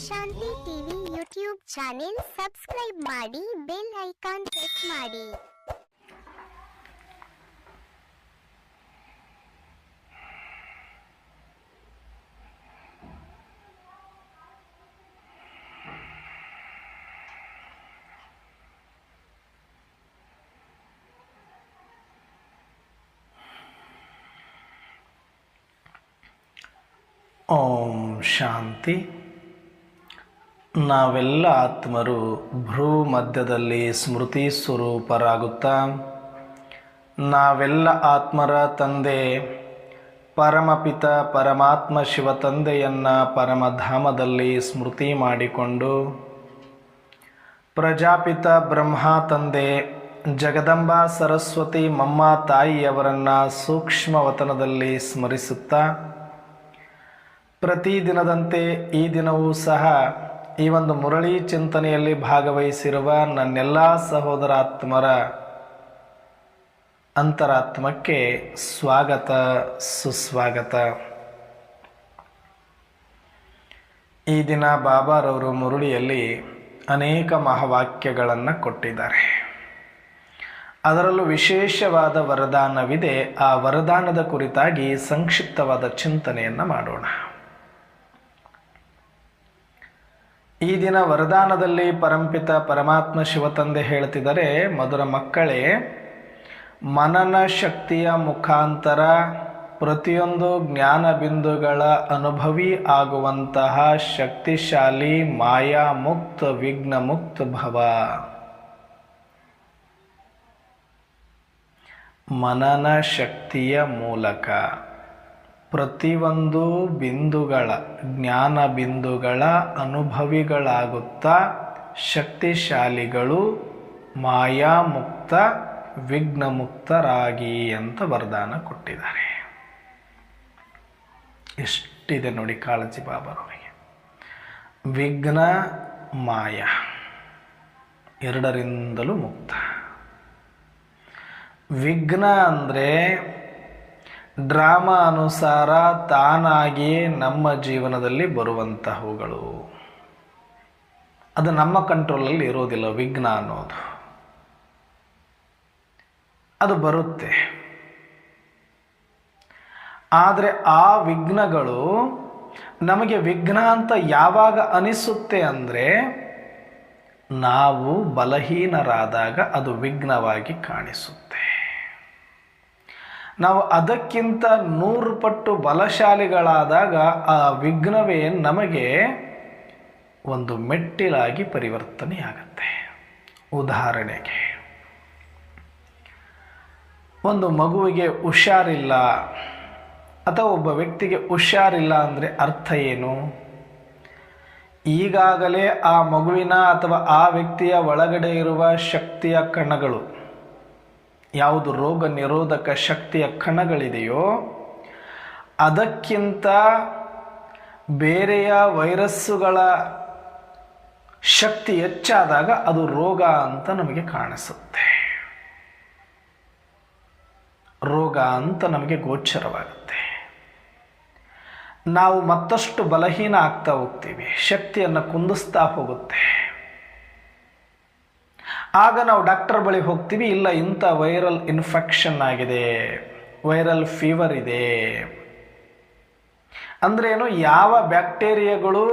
ಶಾಂತಿ TV YouTube channel subscribe ಮಾಡಿ, bell icon click ಮಾಡಿ. ಓಂ ಶಾಂತಿ. ನಾವೆಲ್ಲ ಆತ್ಮರು ಭ್ರೂ ಮಧ್ಯದಲ್ಲಿ ಸ್ಮೃತಿ ಸ್ವರೂಪರಾಗುತ್ತಾ ನಾವೆಲ್ಲ ಆತ್ಮರ ತಂದೆ ಪರಮಪಿತ ಪರಮಾತ್ಮ ಶಿವ ತಂದೆಯನ್ನು ಪರಮಧಾಮದಲ್ಲಿ ಸ್ಮೃತಿ ಮಾಡಿಕೊಂಡು ಪ್ರಜಾಪಿತ ಬ್ರಹ್ಮ ತಂದೆ ಜಗದಂಬಾ ಸರಸ್ವತಿ ಮಮ್ಮ ತಾಯಿಯವರನ್ನು ಸೂಕ್ಷ್ಮವತನದಲ್ಲಿ ಸ್ಮರಿಸುತ್ತಾ ಪ್ರತಿದಿನದಂತೆ ಈ ದಿನವೂ ಸಹ ಈ ಒಂದು ಮುರಳಿ ಚಿಂತನೆಯಲ್ಲಿ ಭಾಗವಹಿಸಿರುವ ನನ್ನೆಲ್ಲ ಸಹೋದರಾತ್ಮರ ಅಂತರಾತ್ಮಕ್ಕೆ ಸ್ವಾಗತ, ಸುಸ್ವಾಗತ. ಈ ದಿನ ಬಾಬಾರವರು ಮುರಳಿಯಲ್ಲಿ ಅನೇಕ ಮಹಾವಾಕ್ಯಗಳನ್ನು ಕೊಟ್ಟಿದ್ದಾರೆ. ಅದರಲ್ಲೂ ವಿಶೇಷವಾದ ವರದಾನವಿದೆ. ಆ ವರದಾನದ ಕುರಿತಾಗಿ ಸಂಕ್ಷಿಪ್ತವಾದ ಚಿಂತನೆಯನ್ನು ಮಾಡೋಣ. ಈ ದಿನ ವರದಾನದಲ್ಲಿ ಪರಂಪಿತ ಪರಮಾತ್ಮ ಶಿವತಂದೆ ಹೇಳ್ತಿದ್ದಾರೆ, ಮಧುರ ಮಕ್ಕಳೇ, ಮನನ ಶಕ್ತಿಯ ಮುಖಾಂತರ ಪ್ರತಿಯೊಂದು ಜ್ಞಾನ ಬಿಂದುಗಳ ಅನುಭವಿ ಆಗುವಂತಹ ಶಕ್ತಿಶಾಲಿ ಮಾಯಾ ಮುಕ್ತ ವಿಘ್ನ ಮುಕ್ತ ಭವ. ಮನನ ಶಕ್ತಿಯ ಮೂಲಕ ಪ್ರತಿಯೊಂದು ಬಿಂದುಗಳ ಜ್ಞಾನ ಬಿಂದುಗಳ ಅನುಭವಿಗಳಾಗುತ್ತಾ ಶಕ್ತಿಶಾಲಿಗಳು ಮಾಯಾಮುಕ್ತ ವಿಘ್ನಮುಕ್ತರಾಗಿ ಅಂತ ವರದಾನ ಕೊಟ್ಟಿದ್ದಾರೆ. ಎಷ್ಟಿದೆ ನೋಡಿ ಕಾಳಜಿ ಬಾಬಾರವರಿಗೆ. ವಿಘ್ನ ಮಾಯ ಎರಡರಿಂದಲೂ ಮುಕ್ತ. ವಿಘ್ನ ಅಂದರೆ ಡ್ರಾಮಾ ಅನುಸಾರ ತಾನಾಗಿಯೇ ನಮ್ಮ ಜೀವನದಲ್ಲಿ ಬರುವಂತಹವುಗಳು. ಅದು ನಮ್ಮ ಕಂಟ್ರೋಲಲ್ಲಿ ಇರೋದಿಲ್ಲ. ವಿಘ್ನ ಅನ್ನೋದು ಅದು ಬರುತ್ತೆ. ಆದರೆ ಆ ವಿಘ್ನಗಳು ನಮಗೆ ವಿಘ್ನ ಅಂತ ಯಾವಾಗ ಅನಿಸುತ್ತೆ ಅಂದರೆ ನಾವು ಬಲಹೀನರಾದಾಗ ಅದು ವಿಘ್ನವಾಗಿ ಕಾಣಿಸುತ್ತೆ. ನಾವು ಅದಕ್ಕಿಂತ 100 ಪಟ್ಟು ಬಲಶಾಲಿಗಳಾದಾಗ ಆ ವಿಘ್ನವೇ ನಮಗೆ ಒಂದು ಮೆಟ್ಟಿಲಾಗಿ ಪರಿವರ್ತನೆಯಾಗತ್ತೆ. ಉದಾಹರಣೆಗೆ, ಒಂದು ಮಗುವಿಗೆ ಹುಷಾರಿಲ್ಲ ಅಥವಾ ಒಬ್ಬ ವ್ಯಕ್ತಿಗೆ ಹುಷಾರಿಲ್ಲ ಅಂದರೆ ಅರ್ಥ ಏನು? ಈಗಾಗಲೇ ಆ ಮಗುವಿನ ಅಥವಾ ಆ ವ್ಯಕ್ತಿಯ ಒಳಗಡೆ ಇರುವ ಶಕ್ತಿಯ ಕಣಗಳು, ಯಾವುದು ರೋಗ ನಿರೋಧಕ ಶಕ್ತಿಯ ಕಣಗಳಿದೆಯೋ ಅದಕ್ಕಿಂತ ಬೇರೆಯ ವೈರಸ್ಸುಗಳ ಶಕ್ತಿ ಹೆಚ್ಚಾದಾಗ ಅದು ರೋಗ ಅಂತ ನಮಗೆ ಕಾಣಿಸುತ್ತೆ. ರೋಗ ಅಂತ ನಮಗೆ ಗೋಚರವಾಗುತ್ತೆ. ನಾವು ಮತ್ತಷ್ಟು ಬಲಹೀನ ಆಗ್ತಾ ಹೋಗ್ತೀವಿ, ಶಕ್ತಿಯನ್ನು ಕುಂದಿಸ್ತಾ ಹೋಗುತ್ತೆ. ಆಗ ನಾವು ಡಾಕ್ಟರ್ ಬಳಿ ಹೋಗ್ತೀವಿ, ಇಲ್ಲ ಇಂಥ ವೈರಲ್ ಇನ್ಫೆಕ್ಷನ್ ಆಗಿದೆ, ವೈರಲ್ ಫೀವರ್ ಇದೆ. ಅಂದ್ರೇನು? ಯಾವ ಬ್ಯಾಕ್ಟೀರಿಯಾಗಳು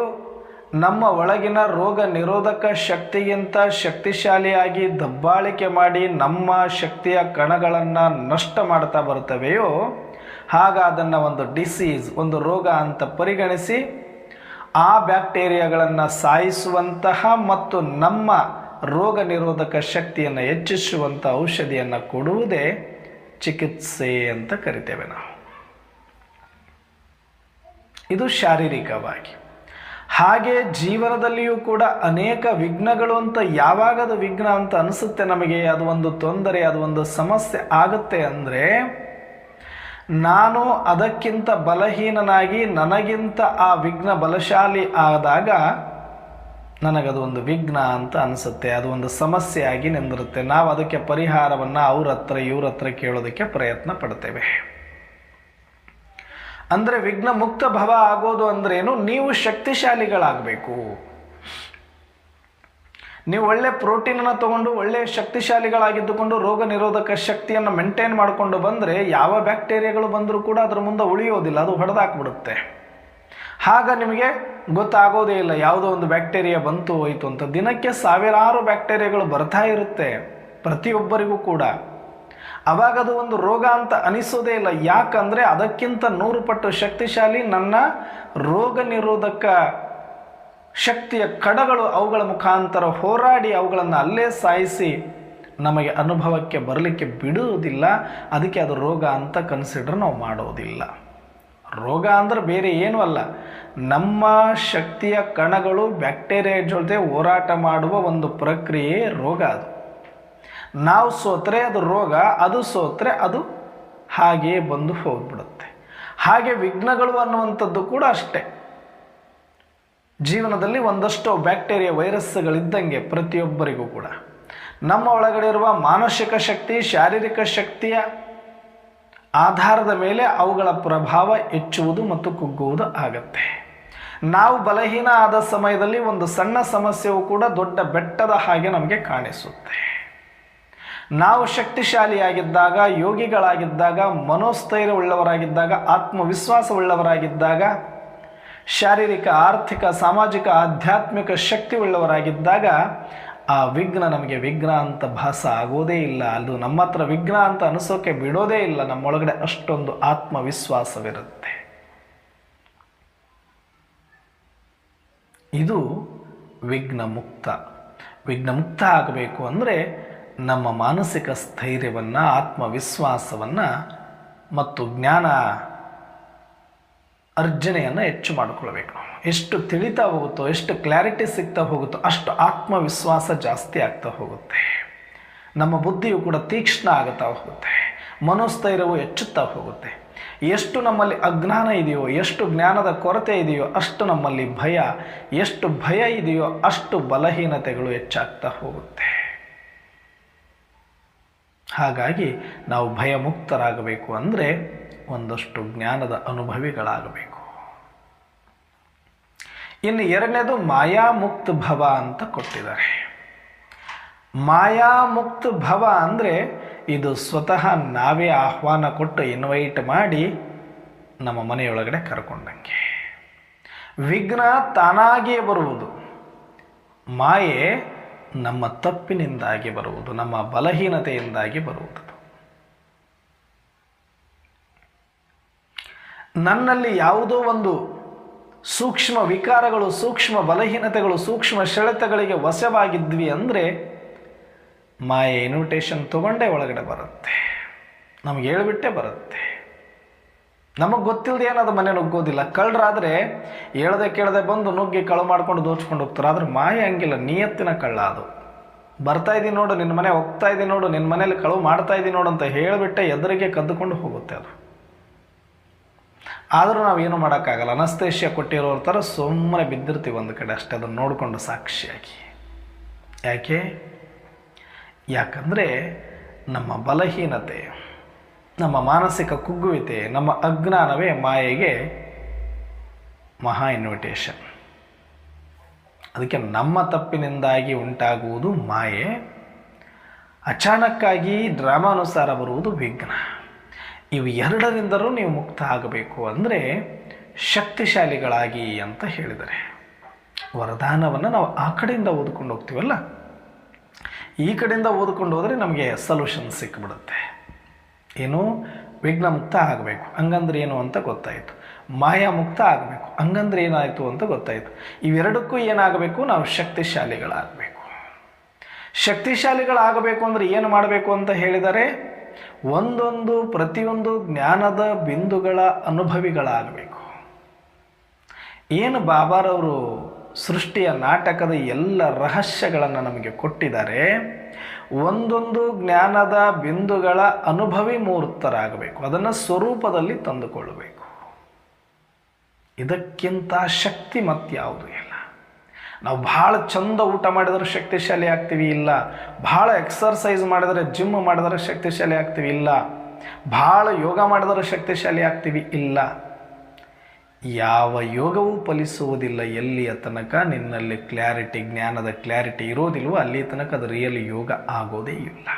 ನಮ್ಮ ಒಳಗಿನ ರೋಗ ನಿರೋಧಕ ಶಕ್ತಿಗಿಂತ ಶಕ್ತಿಶಾಲಿಯಾಗಿ ದಬ್ಬಾಳಿಕೆ ಮಾಡಿ ನಮ್ಮ ಶಕ್ತಿಯ ಕಣಗಳನ್ನು ನಷ್ಟ ಮಾಡ್ತಾ ಬರ್ತವೆಯೋ ಆಗ ಅದನ್ನು ಒಂದು ಡಿಸೀಸ್, ಒಂದು ರೋಗ ಅಂತ ಪರಿಗಣಿಸಿ ಆ ಬ್ಯಾಕ್ಟೀರಿಯಾಗಳನ್ನು ಸಾಯಿಸುವಂತಹ ಮತ್ತು ನಮ್ಮ ರೋಗ ನಿರೋಧಕ ಶಕ್ತಿಯನ್ನು ಹೆಚ್ಚಿಸುವಂಥ ಔಷಧಿಯನ್ನು ಕೊಡುವುದೇ ಚಿಕಿತ್ಸೆ ಅಂತ ಕರಿತೇವೆ ನಾವು. ಇದು ಶಾರೀರಿಕವಾಗಿ. ಹಾಗೆ ಜೀವನದಲ್ಲಿಯೂ ಕೂಡ ಅನೇಕ ವಿಘ್ನಗಳು ಅಂತ ಯಾವಾಗ ಅದು ವಿಘ್ನ ಅಂತ ಅನಿಸುತ್ತೆ ನಮಗೆ, ಅದು ಒಂದು ತೊಂದರೆ, ಅದು ಒಂದು ಸಮಸ್ಯೆ ಆಗುತ್ತೆ ಅಂದರೆ ನಾನು ಅದಕ್ಕಿಂತ ಬಲಹೀನನಾಗಿ ನನಗಿಂತ ಆ ವಿಘ್ನ ಬಲಶಾಲಿ ಆದಾಗ ನನಗದು ಒಂದು ವಿಘ್ನ ಅಂತ ಅನಿಸುತ್ತೆ. ಅದು ಒಂದು ಸಮಸ್ಯೆಯಾಗಿ ನಿಂದಿರುತ್ತೆ. ನಾವು ಅದಕ್ಕೆ ಪರಿಹಾರವನ್ನು ಅವ್ರ ಹತ್ರ ಇವ್ರ ಹತ್ರ ಕೇಳೋದಕ್ಕೆ ಪ್ರಯತ್ನ ಪಡ್ತೇವೆ. ಅಂದರೆ ವಿಘ್ನ ಮುಕ್ತ ಭವ ಆಗೋದು ಅಂದ್ರೇನು, ನೀವು ಶಕ್ತಿಶಾಲಿಗಳಾಗಬೇಕು. ನೀವು ಒಳ್ಳೆ ಪ್ರೋಟೀನನ್ನು ತಗೊಂಡು ಒಳ್ಳೆ ಶಕ್ತಿಶಾಲಿಗಳಾಗಿದ್ದುಕೊಂಡು ರೋಗ ನಿರೋಧಕ ಶಕ್ತಿಯನ್ನು ಮೇಂಟೈನ್ ಮಾಡಿಕೊಂಡು ಬಂದರೆ ಯಾವ ಬ್ಯಾಕ್ಟೀರಿಯಾಗಳು ಬಂದರೂ ಕೂಡ ಅದರ ಮುಂದೆ ಉಳಿಯೋದಿಲ್ಲ, ಅದು ಹೊಡೆದಾಕ್ಬಿಡುತ್ತೆ. ಆಗ ನಿಮಗೆ ಗೊತ್ತಾಗೋದೇ ಇಲ್ಲ ಯಾವುದೋ ಒಂದು ಬ್ಯಾಕ್ಟೀರಿಯಾ ಬಂತು ಹೋಯಿತು ಅಂತ. ದಿನಕ್ಕೆ ಸಾವಿರಾರು ಬ್ಯಾಕ್ಟೀರಿಯಾಗಳು ಬರ್ತಾ ಇರುತ್ತೆ ಪ್ರತಿಯೊಬ್ಬರಿಗೂ ಕೂಡ. ಅವಾಗ ಅದು ಒಂದು ರೋಗ ಅಂತ ಅನಿಸೋದೇ ಇಲ್ಲ. ಯಾಕಂದರೆ ಅದಕ್ಕಿಂತ 100 ಪಟ್ಟು ಶಕ್ತಿಶಾಲಿ ನನ್ನ ರೋಗ ನಿರೋಧಕ ಶಕ್ತಿಯ ಕಣಗಳು ಅವುಗಳ ಮುಖಾಂತರ ಹೋರಾಡಿ ಅವುಗಳನ್ನು ಅಲ್ಲೇ ಸಾಯಿಸಿ ನಮಗೆ ಅನುಭವಕ್ಕೆ ಬರಲಿಕ್ಕೆ ಬಿಡುವುದಿಲ್ಲ. ಅದಕ್ಕೆ ಅದು ರೋಗ ಅಂತ ಕನ್ಸಿಡರ್ ನಾವು ಮಾಡೋದಿಲ್ಲ. ರೋಗ ಅಂದರೆ ಬೇರೆ ಏನೂ ಅಲ್ಲ, ನಮ್ಮ ಶಕ್ತಿಯ ಕಣಗಳು ಬ್ಯಾಕ್ಟೀರಿಯಾ ಜೊತೆ ಹೋರಾಟ ಮಾಡುವ ಒಂದು ಪ್ರಕ್ರಿಯೆ ರೋಗ. ಅದು ನಾವು ಸೋತ್ರೆ ಅದು ರೋಗ, ಅದು ಸೋತ್ರೆ ಅದು ಹಾಗೆಯೇ ಬಂದು ಹೋಗ್ಬಿಡುತ್ತೆ. ಹಾಗೆ ವಿಘ್ನಗಳು ಅನ್ನುವಂಥದ್ದು ಕೂಡ ಅಷ್ಟೇ. ಜೀವನದಲ್ಲಿ ಒಂದಷ್ಟು ಬ್ಯಾಕ್ಟೀರಿಯಾ ವೈರಸ್ಗಳಿದ್ದಂಗೆ ಪ್ರತಿಯೊಬ್ಬರಿಗೂ ಕೂಡ ನಮ್ಮ ಒಳಗಡೆ ಇರುವ ಮಾನಸಿಕ ಶಕ್ತಿ, ಶಾರೀರಿಕ ಶಕ್ತಿಯ ಆಧಾರದ ಮೇಲೆ ಅವುಗಳ ಪ್ರಭಾವ ಹೆಚ್ಚುವುದು ಮತ್ತು ಕುಗ್ಗುವುದು ಆಗತ್ತೆ. ನಾವು ಬಲಹೀನ ಆದ ಸಮಯದಲ್ಲಿ ಒಂದು ಸಣ್ಣ ಸಮಸ್ಯೆಯೂ ಕೂಡ ದೊಡ್ಡ ಬೆಟ್ಟದ ಹಾಗೆ ನಮಗೆ ಕಾಣಿಸುತ್ತೆ. ನಾವು ಶಕ್ತಿಶಾಲಿಯಾಗಿದ್ದಾಗ, ಯೋಗಿಗಳಾಗಿದ್ದಾಗ, ಮನೋಸ್ಥೈರ್ಯವುಳ್ಳವರಾಗಿದ್ದಾಗ, ಆತ್ಮವಿಶ್ವಾಸವುಳ್ಳವರಾಗಿದ್ದಾಗ, ಶಾರೀರಿಕ, ಆರ್ಥಿಕ, ಸಾಮಾಜಿಕ, ಆಧ್ಯಾತ್ಮಿಕ ಶಕ್ತಿ ಉಳ್ಳವರಾಗಿದ್ದಾಗ ಆ ವಿಘ್ನ ನಮಗೆ ವಿಘ್ನ ಅಂತ ಭಾಸ ಆಗೋದೇ ಇಲ್ಲ. ಅದು ನಮ್ಮ ಹತ್ರ ವಿಘ್ನ ಅಂತ ಅನಿಸೋಕೆ ಬಿಡೋದೇ ಇಲ್ಲ. ನಮ್ಮೊಳಗಡೆ ಅಷ್ಟೊಂದು ಆತ್ಮವಿಶ್ವಾಸವಿರುತ್ತೆ. ಇದು ವಿಘ್ನ ಮುಕ್ತ. ವಿಘ್ನ ಮುಕ್ತ ಆಗಬೇಕು ಅಂದರೆ ನಮ್ಮ ಮಾನಸಿಕ ಸ್ಥೈರ್ಯವನ್ನು, ಆತ್ಮವಿಶ್ವಾಸವನ್ನು ಮತ್ತು ಜ್ಞಾನ ಅರ್ಜನೆಯನ್ನು ಹೆಚ್ಚು ಮಾಡಿಕೊಳ್ಬೇಕು. ನಾವು ಎಷ್ಟು ತಿಳಿತಾ ಹೋಗುತ್ತೋ, ಎಷ್ಟು ಕ್ಲಾರಿಟಿ ಸಿಗ್ತಾ ಹೋಗುತ್ತೋ ಅಷ್ಟು ಆತ್ಮವಿಶ್ವಾಸ ಜಾಸ್ತಿ ಆಗ್ತಾ ಹೋಗುತ್ತೆ. ನಮ್ಮ ಬುದ್ಧಿಯು ಕೂಡ ತೀಕ್ಷ್ಣ ಆಗುತ್ತಾ ಹೋಗುತ್ತೆ, ಮನೋಸ್ಥೈರ್ಯವು ಹೆಚ್ಚುತ್ತಾ ಹೋಗುತ್ತೆ. ಎಷ್ಟು ನಮ್ಮಲ್ಲಿ ಅಜ್ಞಾನ ಇದೆಯೋ, ಎಷ್ಟು ಜ್ಞಾನದ ಕೊರತೆ ಇದೆಯೋ ಅಷ್ಟು ನಮ್ಮಲ್ಲಿ ಭಯ, ಎಷ್ಟು ಭಯ ಇದೆಯೋ ಅಷ್ಟು ಬಲಹೀನತೆಗಳು ಹೆಚ್ಚಾಗ್ತಾ ಹೋಗುತ್ತೆ. ಹಾಗಾಗಿ ನಾವು ಭಯಮುಕ್ತರಾಗಬೇಕು ಅಂದರೆ ಒಂದಷ್ಟು ಜ್ಞಾನದ ಅನುಭವಿಗಳಾಗಬೇಕು. ಇನ್ನು ಎರಡನೇದು ಮಾಯಾಮುಕ್ತ ಭವ ಅಂತ ಕೊಟ್ಟಿದ್ದಾರೆ. ಮಾಯಾಮುಕ್ತ ಭವ ಅಂದರೆ ಇದು ಸ್ವತಃ ನಾವೇ ಆಹ್ವಾನ ಕೊಟ್ಟು ಇನ್ವೈಟ್ ಮಾಡಿ ನಮ್ಮ ಮನೆಯೊಳಗಡೆ ಕರ್ಕೊಂಡಂಗೆ. ವಿಘ್ನ ತಾನಾಗಿಯೇ ಬರುವುದು, ಮಾಯೆ ನಮ್ಮ ತಪ್ಪಿನಿಂದಾಗಿ ಬರುವುದು, ನಮ್ಮ ಬಲಹೀನತೆಯಿಂದಾಗಿ ಬರುವುದು. ನನ್ನಲ್ಲಿ ಯಾವುದೋ ಒಂದು ಸೂಕ್ಷ್ಮ ವಿಕಾರಗಳು, ಸೂಕ್ಷ್ಮ ಬಲಹೀನತೆಗಳು, ಸೂಕ್ಷ್ಮ ಸೆಳೆತಗಳಿಗೆ ವಶವಾಗಿದ್ವಿ ಅಂದರೆ ಮಾಯೆ ಇನ್ವಿಟೇಷನ್ ತಗೊಂಡೇ ಒಳಗಡೆ ಬರುತ್ತೆ, ನಮಗೆ ಹೇಳ್ಬಿಟ್ಟೇ ಬರುತ್ತೆ. ನಮಗೆ ಗೊತ್ತಿಲ್ಲದೆ ಏನದು ಮನೆ ನುಗ್ಗೋದಿಲ್ಲ. ಕಳ್ಳರಾದರೆ ಹೇಳ್ದೆ ಕೇಳದೆ ಬಂದು ನುಗ್ಗಿ ಕಳು ಮಾಡ್ಕೊಂಡು ದೋಚ್ಕೊಂಡು ಹೋಗ್ತಾರೆ. ಆದರೆ ಮಾಯೆ ಹಂಗಿಲ್ಲ, ನಿಯತ್ತಿನ ಕಳ್ಳ. ಅದು ಬರ್ತಾ ಇದ್ದೀನಿ ನೋಡು ನಿನ್ನ ಮನೆ, ಹೋಗ್ತಾ ಇದ್ದೀನಿ ನೋಡು ನಿನ್ನ ಮನೇಲಿ ಕಳು ಮಾಡ್ತಾ ಇದ್ದೀನಿ ನೋಡು ಅಂತ ಹೇಳಿಬಿಟ್ಟೆ ಎದುರಿಗೆ ಕದ್ದುಕೊಂಡು ಹೋಗುತ್ತೆ ಅದು. ಆದರೂ ನಾವೇನು ಮಾಡೋಕ್ಕಾಗಲ್ಲ, ಅನಸ್ತೇಷ್ಯ ಕೊಟ್ಟಿರೋರ ಥರ ಸುಮ್ಮನೆ ಬಿದ್ದಿರ್ತೀವಿ ಒಂದು ಕಡೆ ಅಷ್ಟೇ, ಅದನ್ನು ನೋಡಿಕೊಂಡು ಸಾಕ್ಷಿಯಾಗಿ. ಯಾಕಂದರೆ ನಮ್ಮ ಬಲಹೀನತೆ, ನಮ್ಮ ಮಾನಸಿಕ ಕುಗ್ಗುವಿಕೆ, ನಮ್ಮ ಅಜ್ಞಾನವೇ ಮಾಯೆಗೆ ಮಹಾ ಇನ್ವಿಟೇಷನ್. ಅದಕ್ಕೆ ನಮ್ಮ ತಪ್ಪಿನಿಂದಾಗಿ ಉಂಟಾಗುವುದು ಮಾಯೆ, ಅಚಾನಕ್ಕಾಗಿ ಡ್ರಾಮಾನುಸಾರ ಬರುವುದು ವಿಘ್ನ. ಇವು ಎರಡರಿಂದಲೂ ನೀವು ಮುಕ್ತ ಆಗಬೇಕು ಅಂದರೆ ಶಕ್ತಿಶಾಲಿಗಳಾಗಿ ಅಂತ ಹೇಳಿದ್ದಾರೆ. ವರದಾನವನ್ನು ನಾವು ಆ ಕಡೆಯಿಂದ ಓದ್ಕೊಂಡು ಹೋಗ್ತೀವಲ್ಲ, ಈ ಕಡೆಯಿಂದ ಓದ್ಕೊಂಡು ಹೋದರೆ ನಮಗೆ ಸೊಲ್ಯೂಷನ್ ಸಿಕ್ಕಿಬಿಡುತ್ತೆ. ಏನು, ವಿಘ್ನ ಮುಕ್ತ ಆಗಬೇಕು ಹಂಗಂದ್ರೆ ಏನು ಅಂತ ಗೊತ್ತಾಯಿತು, ಮಾಯಾ ಮುಕ್ತ ಆಗಬೇಕು ಹಂಗಂದ್ರೆ ಏನಾಯಿತು ಅಂತ ಗೊತ್ತಾಯಿತು. ಇವೆರಡಕ್ಕೂ ಏನಾಗಬೇಕು, ನಾವು ಶಕ್ತಿಶಾಲಿಗಳಾಗಬೇಕು. ಶಕ್ತಿಶಾಲಿಗಳಾಗಬೇಕು ಅಂದರೆ ಏನು ಮಾಡಬೇಕು ಅಂತ ಹೇಳಿದರೆ, ಪ್ರತಿಯೊಂದು ಜ್ಞಾನದ ಬಿಂದುಗಳ ಅನುಭವಿಗಳಾಗಬೇಕು. ಏನು ಬಾಬಾರವರು ಸೃಷ್ಟಿಯ ನಾಟಕದ ಎಲ್ಲ ರಹಸ್ಯಗಳನ್ನು ನಮಗೆ ಕೊಟ್ಟಿದ್ದಾರೆ, ಒಂದೊಂದು ಜ್ಞಾನದ ಬಿಂದುಗಳ ಅನುಭವಿ ಮೂರ್ತರಾಗಬೇಕು, ಅದನ್ನು ಸ್ವರೂಪದಲ್ಲಿ ತಂದುಕೊಳ್ಳಬೇಕು. ಇದಕ್ಕಿಂತ ಶಕ್ತಿ ಮತ್ಯಾವುದು ಇಲ್ಲ. ನಾವು ಭಾಳ ಚಂದ ಊಟ ಮಾಡಿದರೆ ಶಕ್ತಿಶಾಲಿ ಆಗ್ತೀವಿ ಇಲ್ಲ, ಭಾಳ ಎಕ್ಸರ್ಸೈಸ್ ಮಾಡಿದರೆ, ಜಿಮ್ ಮಾಡಿದರೆ ಶಕ್ತಿಶಾಲಿ ಆಗ್ತೀವಿ ಇಲ್ಲ, ಭಾಳ ಯೋಗ ಮಾಡಿದರೆ ಶಕ್ತಿಶಾಲಿ ಆಗ್ತೀವಿ ಇಲ್ಲ. ಯಾವ ಯೋಗವೂ ಫಲಿಸುವುದಿಲ್ಲ ಎಲ್ಲಿಯ ತನಕ ನಿನ್ನಲ್ಲಿ ಕ್ಲಾರಿಟಿ, ಜ್ಞಾನದ ಕ್ಲಾರಿಟಿ ಇರೋದಿಲ್ವೋ ಅಲ್ಲಿ ತನಕ ಅದು ರಿಯಲ್ ಯೋಗ ಆಗೋದೇ ಇಲ್ಲ.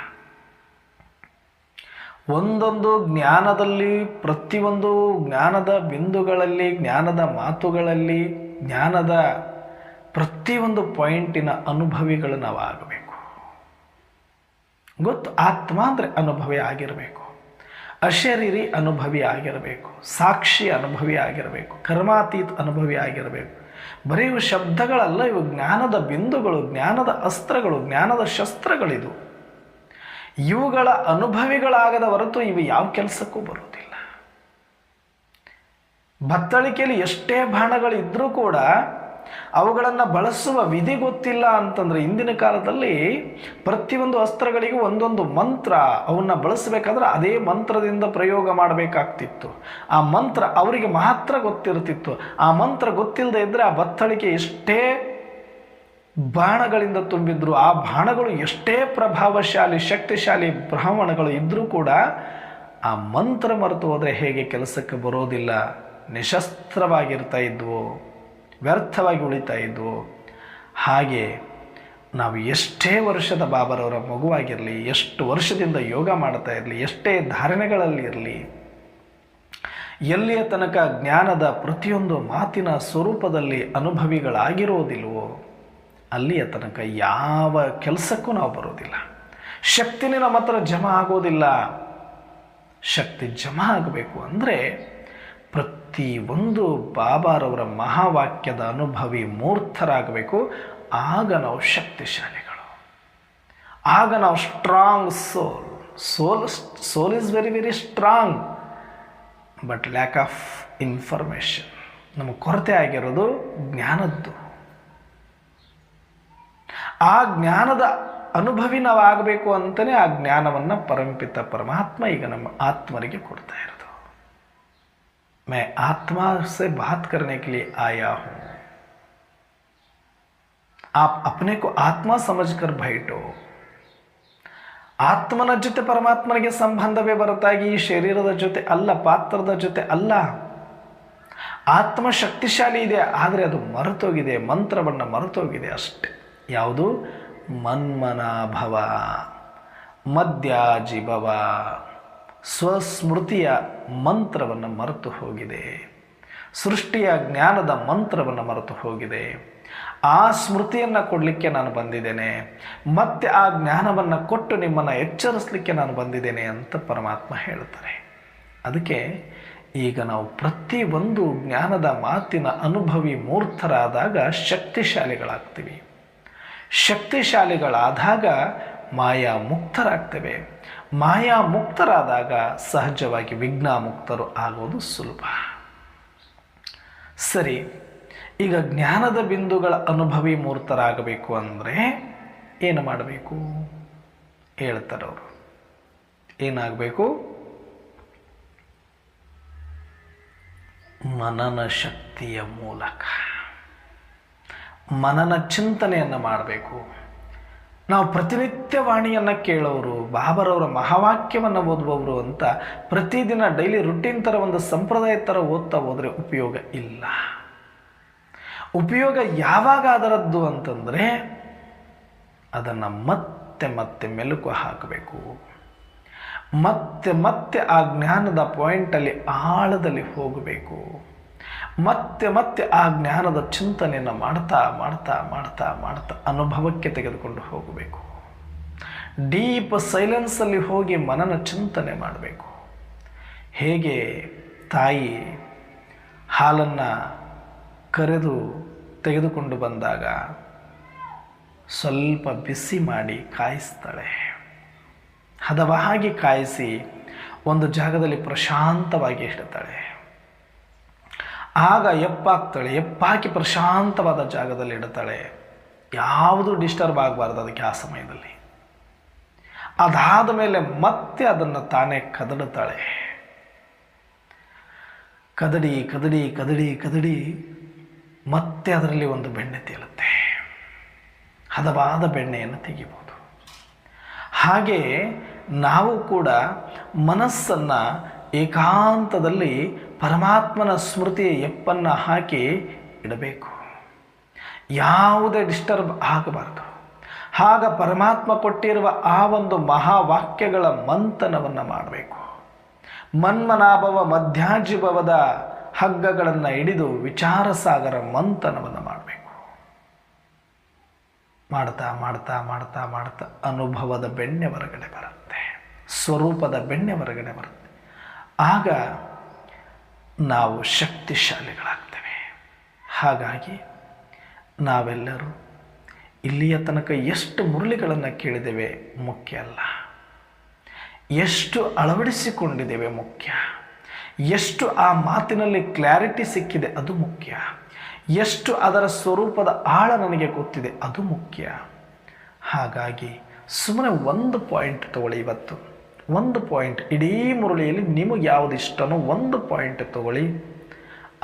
ಒಂದೊಂದು ಜ್ಞಾನದಲ್ಲಿ, ಪ್ರತಿಯೊಂದು ಜ್ಞಾನದ ಬಿಂದುಗಳಲ್ಲಿ, ಜ್ಞಾನದ ಮಾತುಗಳಲ್ಲಿ, ಜ್ಞಾನದ ಪ್ರತಿಯೊಂದು ಪಾಯಿಂಟಿನ ಅನುಭವಿಗಳು ನಾವು ಆಗಬೇಕು. ಗೊತ್ತು, ಆತ್ಮ ಅಂದರೆ ಅನುಭವಿ ಆಗಿರಬೇಕು, ಅಶರೀರಿ ಅನುಭವಿ ಆಗಿರಬೇಕು, ಸಾಕ್ಷಿ ಅನುಭವಿ ಆಗಿರಬೇಕು, ಕರ್ಮಾತೀತ ಅನುಭವಿ ಆಗಿರಬೇಕು. ಬರೀ ಇವು ಶಬ್ದಗಳಲ್ಲ, ಇವು ಜ್ಞಾನದ ಬಿಂದುಗಳು, ಜ್ಞಾನದ ಅಸ್ತ್ರಗಳು, ಜ್ಞಾನದ ಶಸ್ತ್ರಗಳಿದು. ಇವುಗಳ ಅನುಭವಿಗಳಾಗದ ಹೊರತು ಇವು ಯಾವ ಕೆಲಸಕ್ಕೂ ಬರುವುದಿಲ್ಲ. ಬತ್ತಳಿಕೆಯಲ್ಲಿ ಎಷ್ಟೇ ಬಾಣಗಳಿದ್ರೂ ಕೂಡ ಅವುಗಳನ್ನು ಬಳಸುವ ವಿಧಿ ಗೊತ್ತಿಲ್ಲ ಅಂತಂದರೆ, ಇಂದಿನ ಕಾಲದಲ್ಲಿ ಪ್ರತಿಯೊಂದು ಅಸ್ತ್ರಗಳಿಗೂ ಒಂದೊಂದು ಮಂತ್ರ, ಅವನ್ನ ಬಳಸಬೇಕಾದ್ರೆ ಅದೇ ಮಂತ್ರದಿಂದ ಪ್ರಯೋಗ ಮಾಡಬೇಕಾಗ್ತಿತ್ತು. ಆ ಮಂತ್ರ ಅವರಿಗೆ ಮಾತ್ರ ಗೊತ್ತಿರ್ತಿತ್ತು. ಆ ಮಂತ್ರ ಗೊತ್ತಿಲ್ಲದೆ ಇದ್ದರೆ ಆ ಬತ್ತಳಿಕೆ ಎಷ್ಟೇ ಬಾಣಗಳಿಂದ ತುಂಬಿದ್ರು, ಆ ಬಾಣಗಳು ಎಷ್ಟೇ ಪ್ರಭಾವಶಾಲಿ ಶಕ್ತಿಶಾಲಿ ಬ್ರಾಹ್ಮಣಗಳು ಇದ್ದರೂ ಕೂಡ ಆ ಮಂತ್ರ ಮರೆತು ಹೋದರೆ ಹೇಗೆ ಕೆಲಸಕ್ಕೆ ಬರೋದಿಲ್ಲ, ನಿಶಸ್ತ್ರವಾಗಿರ್ತಾ ಇದ್ವು, ವ್ಯರ್ಥವಾಗಿ ಉಳಿತಾ ಇದ್ವು. ಹಾಗೆ ನಾವು ಎಷ್ಟೇ ವರ್ಷದ ಬಾಬರವರ ಮಗುವಾಗಿರಲಿ, ಎಷ್ಟು ವರ್ಷದಿಂದ ಯೋಗ ಮಾಡ್ತಾ ಇರಲಿ, ಎಷ್ಟೇ ಧಾರಣೆಗಳಲ್ಲಿ ಇರಲಿ, ಎಲ್ಲಿಯ ತನಕ ಜ್ಞಾನದ ಪ್ರತಿಯೊಂದು ಮಾತಿನ ಸ್ವರೂಪದಲ್ಲಿ ಅನುಭವಿಗಳಾಗಿರೋದಿಲ್ವೋ ಅಲ್ಲಿಯ ತನಕ ಯಾವ ಕೆಲಸಕ್ಕೂ ನಾವು ಬರೋದಿಲ್ಲ. ಶಕ್ತಿನೇ ನಮ್ಮ ಹತ್ರ ಜಮಾ ಆಗೋದಿಲ್ಲ. ಶಕ್ತಿ ಜಮಾ ಆಗಬೇಕು ಅಂದರೆ ಪ್ರತಿಯೊಂದು ಬಾಬಾರವರ ಮಹಾವಾಕ್ಯದ ಅನುಭವಿ ಮೂರ್ತರಾಗಬೇಕು. ಆಗ ನಾವು ಶಕ್ತಿಶಾಲಿಗಳು, ಆಗ ನಾವು strong soul is very very strong, but lack of information. ನಮಗೆ ಕೊರತೆ ಆಗಿರೋದು ಜ್ಞಾನದ್ದು. ಆ ಜ್ಞಾನದ ಅನುಭವಿ ನಾವು ಆಗಬೇಕು ಅಂತಲೇ ಆ ಜ್ಞಾನವನ್ನು ಪರಂಪಿತ ಪರಮಾತ್ಮ ಈಗ ನಮ್ಮ ಆತ್ಮರಿಗೆ ಕೊಡ್ತಾ ಇರೋದು. मैं आत्मा से बात करने के लिए आया हूं, आप अपने को आत्मा समझकर बैठो. ಆತ್ಮನ ಜೊತೆ ಪರಮಾತ್ಮನಿಗೆ ಸಂಬಂಧವೇ ಹೊರತಾಗಿ ಈ ಶರೀರದ ಜೊತೆ ಅಲ್ಲ, ಪಾತ್ರದ ಜೊತೆ ಅಲ್ಲ. ಆತ್ಮ ಶಕ್ತಿಶಾಲಿ ಇದೆ, ಆದರೆ ಅದು ಮರೆತೋಗಿದೆ, ಮಂತ್ರವನ್ನು ಮರೆತೋಗಿದೆ ಅಷ್ಟೆ. ಯಾವುದು? ಮನ್ಮನಾಭವ, ಮಧ್ಯಾಜಿಭವ, ಸ್ವಸ್ಮೃತಿಯ ಮಂತ್ರವನ್ನು ಮರೆತು ಹೋಗಿದೆ, ಸೃಷ್ಟಿಯ ಜ್ಞಾನದ ಮಂತ್ರವನ್ನು ಮರೆತು ಹೋಗಿದೆ. ಆ ಸ್ಮೃತಿಯನ್ನು ಕೊಡಲಿಕ್ಕೆ ನಾನು ಬಂದಿದ್ದೇನೆ, ಮತ್ತೆ ಆ ಜ್ಞಾನವನ್ನು ಕೊಟ್ಟು ನಿಮ್ಮನ್ನು ಎಚ್ಚರಿಸಲಿಕ್ಕೆ ನಾನು ಬಂದಿದ್ದೇನೆ ಅಂತ ಪರಮಾತ್ಮ ಹೇಳ್ತಾರೆ. ಅದಕ್ಕೆ ಈಗ ನಾವು ಪ್ರತಿಯೊಂದು ಜ್ಞಾನದ ಮಾತಿನ ಅನುಭವಿ ಮೂರ್ತರಾದಾಗ ಶಕ್ತಿಶಾಲಿಗಳಾಗ್ತೀವಿ. ಶಕ್ತಿಶಾಲಿಗಳಾದಾಗ ಮಾಯಾ ಮುಕ್ತರಾಗ್ತೇವೆ. ಮಾಯಾ ಮುಕ್ತರಾದಾಗ ಸಹಜವಾಗಿ ವಿಘ್ನ ಮುಕ್ತರು ಆಗೋದು ಸುಲಭ. ಸರಿ, ಈಗ ಜ್ಞಾನದ ಬಿಂದುಗಳ ಅನುಭವಿ ಮೂರ್ತರಾಗಬೇಕು ಅಂದರೆ ಏನು ಮಾಡಬೇಕು ಹೇಳ್ತಾರೆ ಅವರು. ಏನಾಗಬೇಕು? ಮನನ ಶಕ್ತಿಯ ಮೂಲಕ ಮನನ ಚಿಂತನೆಯನ್ನು ಮಾಡಬೇಕು. ನಾವು ಪ್ರತಿನಿತ್ಯ ವಾಣಿಯನ್ನು ಕೇಳೋರು, ಬಾಬರವರ ಮಹಾವಾಕ್ಯವನ್ನು ಓದುವವರು ಅಂತ ಪ್ರತಿದಿನ ಡೈಲಿ ರುಟೀನ್ ಥರ ಒಂದು ಸಂಪ್ರದಾಯ ಥರ ಓದ್ತಾ ಹೋದರೆ ಉಪಯೋಗ ಇಲ್ಲ. ಉಪಯೋಗ ಯಾವಾಗ ಅದರದ್ದು ಅಂತಂದರೆ ಅದನ್ನು ಮತ್ತೆ ಮತ್ತೆ ಮೆಲುಕು ಹಾಕಬೇಕು. ಮತ್ತೆ ಮತ್ತೆ ಆ ಜ್ಞಾನದ ಪಾಯಿಂಟಲ್ಲಿ ಆಳದಲ್ಲಿ ಹೋಗಬೇಕು. ಮತ್ತೆ ಮತ್ತೆ ಆ ಜ್ಞಾನದ ಚಿಂತನೆಯನ್ನು ಮಾಡ್ತಾ ಮಾಡ್ತಾ ಮಾಡ್ತಾ ಮಾಡ್ತಾ ಅನುಭವಕ್ಕೆ ತೆಗೆದುಕೊಂಡು ಹೋಗಬೇಕು. ಡೀಪ್ ಸೈಲೆನ್ಸಲ್ಲಿ ಹೋಗಿ ಮನನ ಚಿಂತನೆ ಮಾಡಬೇಕು. ಹೇಗೆ ತಾಯಿ ಹಾಲನ್ನು ಕರೆದು ತೆಗೆದುಕೊಂಡು ಬಂದಾಗ ಸ್ವಲ್ಪ ಬಿಸಿ ಮಾಡಿ ಕಾಯಿಸ್ತಾಳೆ. ಹದವಾಗಿ ಕಾಯಿಸಿ ಒಂದು ಜಾಗದಲ್ಲಿ ಪ್ರಶಾಂತವಾಗಿ ಇಡ್ತಾಳೆ. ಆಗ ಎಪ್ಪಾಕ್ತಾಳೆ. ಎಪ್ಪಾಕಿ ಪ್ರಶಾಂತವಾದ ಜಾಗದಲ್ಲಿ ಇಡ್ತಾಳೆ. ಯಾವುದು ಡಿಸ್ಟರ್ಬ್ ಆಗಬಾರ್ದು ಅದಕ್ಕೆ ಆ ಸಮಯದಲ್ಲಿ. ಅದಾದ ಮೇಲೆ ಮತ್ತೆ ಅದನ್ನು ತಾನೇ ಕದಡುತ್ತಾಳೆ. ಕದಡಿ ಕದಡಿ ಕದಡಿ ಕದಡಿ ಮತ್ತೆ ಅದರಲ್ಲಿ ಒಂದು ಬೆಣ್ಣೆ ತೇಲುತ್ತೆ. ಹದವಾದ ಬೆಣ್ಣೆಯನ್ನು ತೆಗಿಬೋದು. ಹಾಗೆ ನಾವು ಕೂಡ ಮನಸ್ಸನ್ನು ಏಕಾಂತದಲ್ಲಿ ಪರಮಾತ್ಮನ ಸ್ಮೃತಿಯ ಎಪ್ಪನ್ನು ಹಾಕಿ ಇಡಬೇಕು. ಯಾವುದೇ ಡಿಸ್ಟರ್ಬ್ ಆಗಬಾರದು. ಆಗ ಪರಮಾತ್ಮ ಕೊಟ್ಟಿರುವ ಆ ಒಂದು ಮಹಾವಾಕ್ಯಗಳ ಮಂಥನವನ್ನು ಮಾಡಬೇಕು. ಮನ್ಮನಾಭವ ಮಧ್ಯಾಜಿಭವದ ಹಗ್ಗಗಳನ್ನು ಹಿಡಿದು ವಿಚಾರ ಸಾಗರ ಮಂಥನವನ್ನು ಮಾಡಬೇಕು. ಮಾಡ್ತಾ ಮಾಡ್ತಾ ಮಾಡ್ತಾ ಮಾಡ್ತಾ ಅನುಭವದ ಬೆಣ್ಣೆ ಹೊರಗಡೆ ಬರುತ್ತೆ, ಸ್ವರೂಪದ ಬೆಣ್ಣೆ ಹೊರಗಡೆ ಬರುತ್ತೆ. ಆಗ ನಾವು ಶಕ್ತಿಶಾಲಿಗಳಾಗ್ತೇವೆ. ಹಾಗಾಗಿ ನಾವೆಲ್ಲರೂ ಇಲ್ಲಿಯ ತನಕ ಎಷ್ಟು ಮುರಳಿಗಳನ್ನು ಕೇಳಿದ್ದೇವೆ ಮುಖ್ಯ ಅಲ್ಲ, ಎಷ್ಟು ಅಳವಡಿಸಿಕೊಂಡಿದ್ದೇವೆ ಮುಖ್ಯ, ಎಷ್ಟು ಆ ಮಾತಿನಲ್ಲಿ ಕ್ಲಾರಿಟಿ ಸಿಕ್ಕಿದೆ ಅದು ಮುಖ್ಯ, ಎಷ್ಟು ಅದರ ಸ್ವರೂಪದ ಆಳ ನನಗೆ ಗೊತ್ತಿದೆ ಅದು ಮುಖ್ಯ. ಹಾಗಾಗಿ ಸುಮ್ಮನೆ ಒಂದು ಪಾಯಿಂಟ್ ತಗೊಳ್ಳಿ. ಇವತ್ತು ಒಂದು ಪಾಯಿಂಟ್, ಇಡೀ ಮುರಳಿಯಲ್ಲಿ ನಿಮಗೆ ಯಾವುದು ಇಷ್ಟನೋ ಒಂದು ಪಾಯಿಂಟ್ ತಗೊಳ್ಳಿ.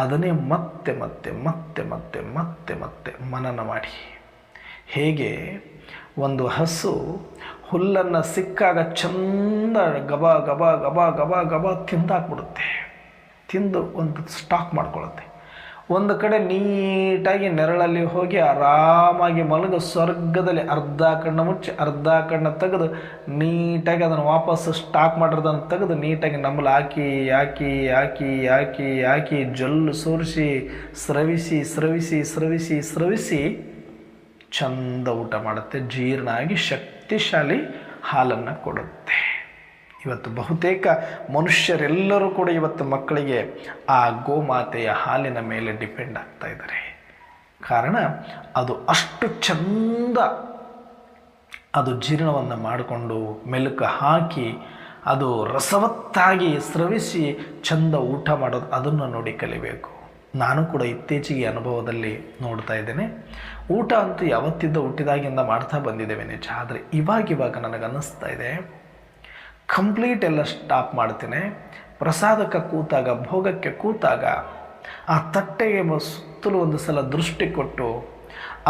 ಅದನ್ನೇ ಮತ್ತೆ ಮತ್ತೆ ಮತ್ತೆ ಮತ್ತೆ ಮತ್ತೆ ಮತ್ತೆ ಮನನ ಮಾಡಿ. ಹೇಗೆ ಒಂದು ಹಸು ಹುಲ್ಲನ್ನು ಸಿಕ್ಕಾಗ ಚಂದ ಗಬ ಗಬ ಗಬ ಗಬ ಗಬ ತಿಂದಾಕ್ಬಿಡುತ್ತೆ, ತಿಂದು ಒಂದು ಸ್ಟಾಕ್ ಮಾಡ್ಕೊಳ್ಳುತ್ತೆ. ಒಂದು ಕಡೆ ನೀಟಾಗಿ ನೆರಳಲ್ಲಿ ಹೋಗಿ ಆರಾಮಾಗಿ ಮಲಗು, ಸ್ವರ್ಗದಲ್ಲಿ ಅರ್ಧ ಕಣ್ಣು ಮುಚ್ಚಿ ಅರ್ಧ ಕಣ್ಣು ತೆಗೆದು ನೀಟಾಗಿ ಅದನ್ನು ವಾಪಸ್ಸು ಸ್ಟಾಕ್ ಮಾಡಿರೋದನ್ನು ತೆಗೆದು ನೀಟಾಗಿ ನಮ್ಮಲ್ಲಿ ಹಾಕಿ ಹಾಕಿ ಹಾಕಿ ಹಾಕಿ ಹಾಕಿ ಜೊಲ್ಲು ಸೋರಿಸಿ ಸ್ರವಿಸಿ ಸ್ರವಿಸಿ ಸ್ರವಿಸಿ ಸ್ರವಿಸಿ ಚಂದ ಊಟ ಮಾಡುತ್ತೆ, ಜೀರ್ಣ ಆಗಿ ಶಕ್ತಿಶಾಲಿ ಹಾಲನ್ನು ಕೊಡುತ್ತೆ. ಇವತ್ತು ಬಹುತೇಕ ಮನುಷ್ಯರೆಲ್ಲರೂ ಕೂಡ ಇವತ್ತು ಮಕ್ಕಳಿಗೆ ಆ ಗೋಮಾತೆಯ ಹಾಲಿನ ಮೇಲೆ ಡಿಪೆಂಡ್ ಆಗ್ತಾ ಇದ್ದಾರೆ. ಕಾರಣ ಅದು ಅಷ್ಟು ಚಂದ ಅದು ಜೀರ್ಣವನ್ನು ಮಾಡಿಕೊಂಡು ಮೆಲುಕು ಹಾಕಿ ಅದು ರಸವತ್ತಾಗಿ ಸ್ರವಿಸಿ ಚಂದ ಊಟ ಮಾಡೋದು, ಅದನ್ನು ನೋಡಿ ಕಲಿಬೇಕು. ನಾನು ಕೂಡ ಇತ್ತೀಚೆಗೆ ಅನುಭವದಲ್ಲಿ ನೋಡ್ತಾ ಇದ್ದೇನೆ. ಊಟ ಅಂತೂ ಯಾವತ್ತಿದ್ದ ಹುಟ್ಟಿದಾಗಿಂದ ಮಾಡ್ತಾ ಬಂದಿದ್ದೇವೆ ನಿಜ. ಆದರೆ ಇವಾಗ ನನಗನ್ನಿಸ್ತಾ ಇದೆ ಕಂಪ್ಲೀಟ್ ಎಲ್ಲ ಸ್ಟಾಪ್ ಮಾಡ್ತೇನೆ. ಪ್ರಸಾದಕ್ಕೆ ಕೂತಾಗ, ಭೋಗಕ್ಕೆ ಕೂತಾಗ ಆ ತಟ್ಟೆಗೆ ಸುತ್ತಲೂ ಒಂದು ಸಲ ದೃಷ್ಟಿ ಕೊಟ್ಟು